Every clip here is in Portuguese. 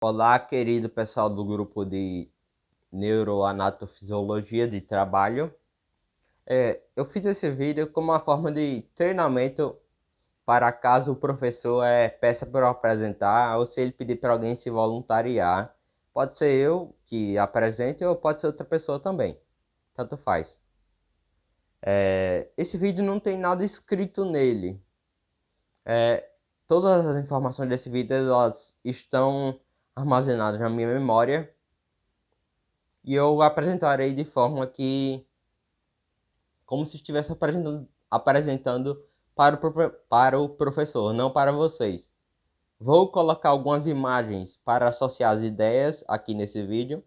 Olá, querido pessoal do grupo de Neuroanatofisiologia de Trabalho. Eu fiz esse vídeo como uma forma de treinamento para caso o professor peça para eu apresentar ou se ele pedir para alguém se voluntariar. Pode ser eu que apresente ou pode ser outra pessoa também. Tanto faz. Esse vídeo não tem nada escrito nele. É, Todas as informações desse vídeo elas estão armazenadas na minha memória. E eu apresentarei de forma que, como se estivesse apresentando para o professor, não para vocês. Vou colocar algumas imagens para associar as ideias aqui nesse vídeo.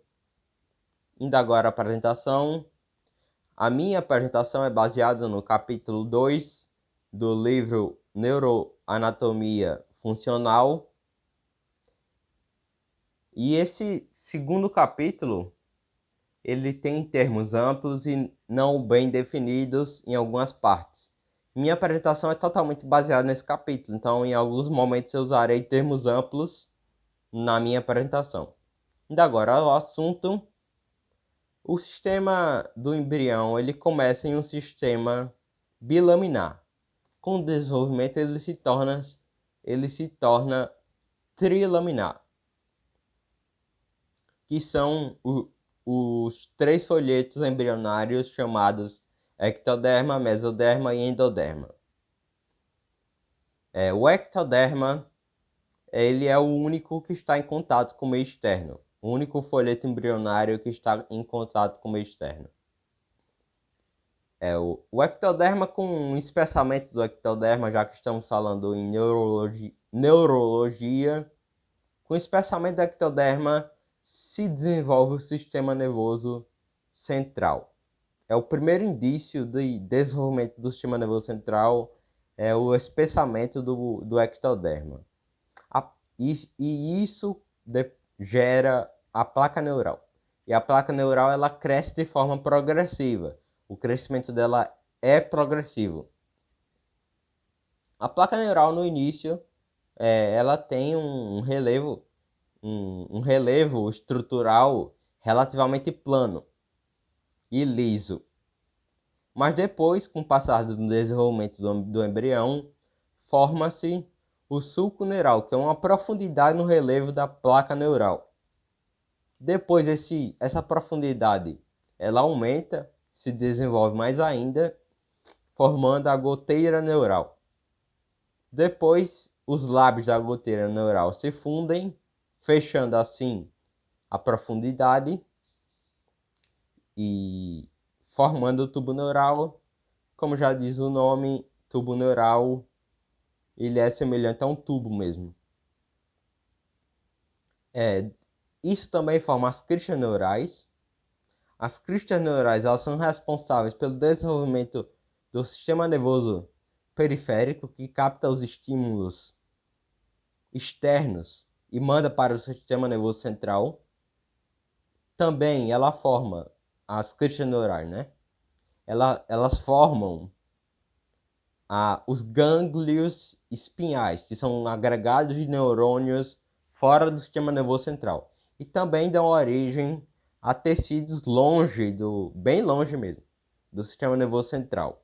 Indo agora à apresentação. A minha apresentação é baseada no capítulo 2 do livro Neuroanatomia Funcional. E esse segundo capítulo ele tem termos amplos e não bem definidos em algumas partes. Minha apresentação é totalmente baseada nesse capítulo, então em alguns momentos eu usarei termos amplos na minha apresentação. Indo agora ao assunto, o sistema do embrião ele começa em um sistema bilaminar. Com o desenvolvimento ele se torna trilaminar, que são os três folhetos embrionários chamados ectoderma, mesoderma e endoderma. O ectoderma ele é o único que está em contato com o meio externo, o único folheto embrionário que está em contato com o meio externo. O ectoderma, com um espessamento do ectoderma, já que estamos falando em neurologia, com o espessamento do ectoderma se desenvolve o sistema nervoso central. O primeiro indício de desenvolvimento do sistema nervoso central é o espessamento do ectoderma. E isso gera a placa neural. E a placa neural ela cresce de forma progressiva. O crescimento dela é progressivo. A placa neural no início ela tem um relevo estrutural relativamente plano e liso. Mas depois, com o passar do desenvolvimento do embrião, forma-se o sulco neural, que é uma profundidade no relevo da placa neural. Depois essa profundidade ela aumenta, se desenvolve mais ainda, formando a goteira neural. Depois, os lábios da goteira neural se fundem, fechando assim a profundidade e formando o tubo neural. Como já diz o nome, tubo neural, ele é semelhante a um tubo mesmo. Isso também forma as cristas neurais. As cristas neurais elas são responsáveis pelo desenvolvimento do sistema nervoso periférico, que capta os estímulos externos e manda para o sistema nervoso central. Também ela forma as cristas neurais, né? Elas formam os gânglios espinhais, que são agregados de neurônios fora do sistema nervoso central. E também dão origem a tecidos bem longe mesmo, do sistema nervoso central.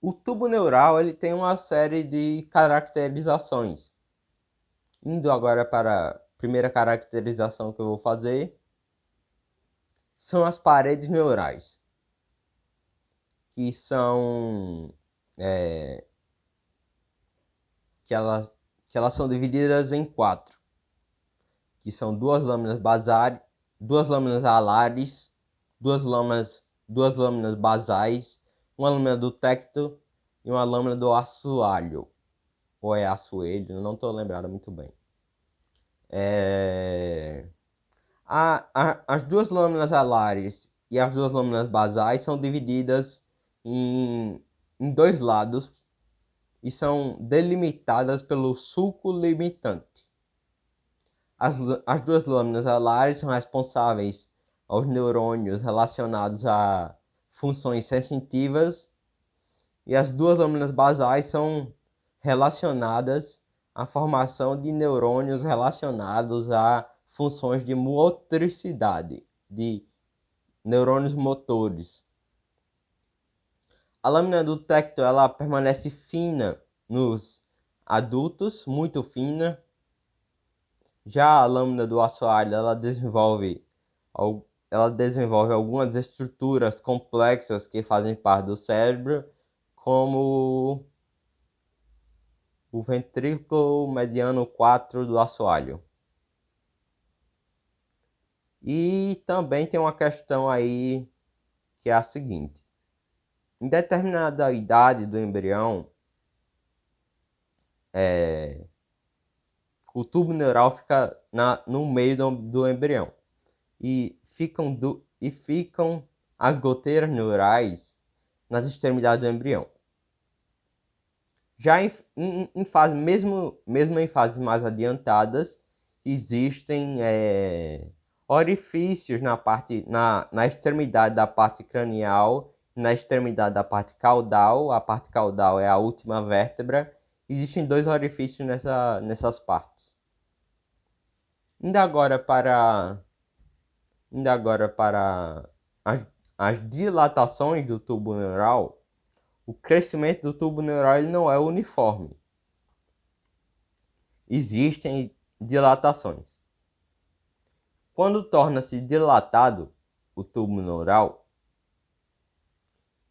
O tubo neural ele tem uma série de caracterizações. Indo agora para a primeira caracterização que eu vou fazer, são as paredes neurais, que são que elas são divididas em quatro, que são duas lâminas alares, duas lâminas basais, uma lâmina do tecto e uma lâmina do assoalho, ou é assoelho, não estou lembrado muito bem. As duas lâminas alares e as duas lâminas basais são divididas em dois lados e são delimitadas pelo sulco limitante. As duas lâminas alares são responsáveis aos neurônios relacionados a funções sensitivas e as duas lâminas basais são relacionadas a formação de neurônios relacionados a funções de motricidade, de neurônios motores. A lâmina do tecto ela permanece fina nos adultos, muito fina. Já a lâmina do assoalho ela desenvolve algumas estruturas complexas que fazem parte do cérebro, como o ventrículo mediano 4 do assoalho. E também tem uma questão aí que é a seguinte: em determinada idade do embrião, o tubo neural fica no meio do embrião e ficam as goteiras neurais nas extremidades do embrião. Já em fase, mesmo em fases mais adiantadas, existem orifícios na extremidade da parte cranial, na extremidade da parte caudal. A parte caudal é a última vértebra. Existem 2 orifícios nessas partes. Indo agora para as dilatações do tubo neural. O crescimento do tubo neural ele não é uniforme. Existem dilatações. Quando torna-se dilatado o tubo neural,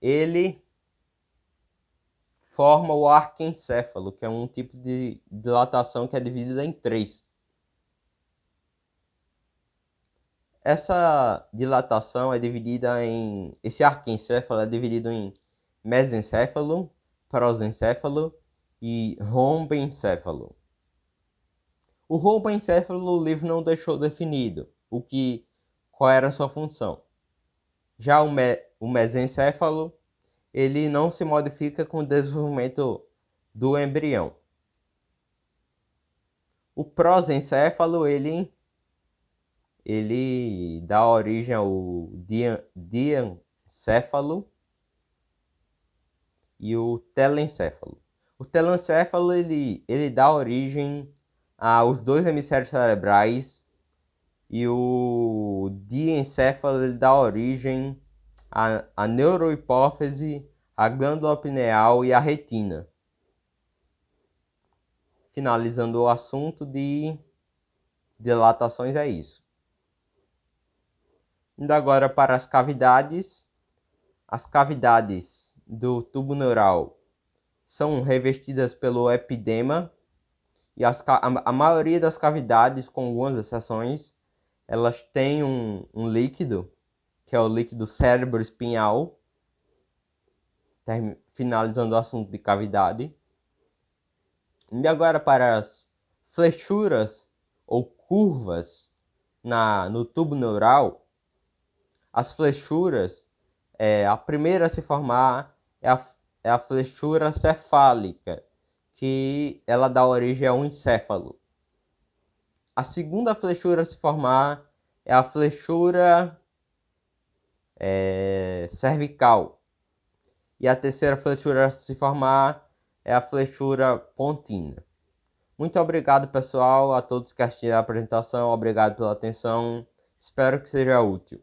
ele forma o arquencéfalo, que é um tipo de dilatação que é dividida em 3. Essa dilatação esse arquencéfalo é dividido em mesencéfalo, prosencéfalo e rombencéfalo. O rombencéfalo o livro não deixou definido qual era a sua função. Já o mesencéfalo, ele não se modifica com o desenvolvimento do embrião. O prosencéfalo, ele dá origem ao diencéfalo e o telencéfalo. O telencéfalo, ele dá origem aos 2 hemisférios cerebrais, e o diencéfalo ele dá origem à neurohipófise, à glândula pineal e à retina. Finalizando o assunto de dilatações, é isso. Indo agora para as cavidades. As cavidades do tubo neural são revestidas pelo epidema, e a maioria das cavidades, com algumas exceções, elas têm um líquido, que é o líquido cérebro-espinhal. Finalizando o assunto de cavidade. E agora para as flechuras ou curvas no tubo neural. As flechuras, a primeira a se formar é a flechura cefálica, que ela dá origem a um encéfalo. A segunda flechura a se formar é a flechura cervical. E a terceira flechura a se formar é a flechura pontina. Muito obrigado, pessoal, a todos que assistiram a apresentação. Obrigado pela atenção. Espero que seja útil.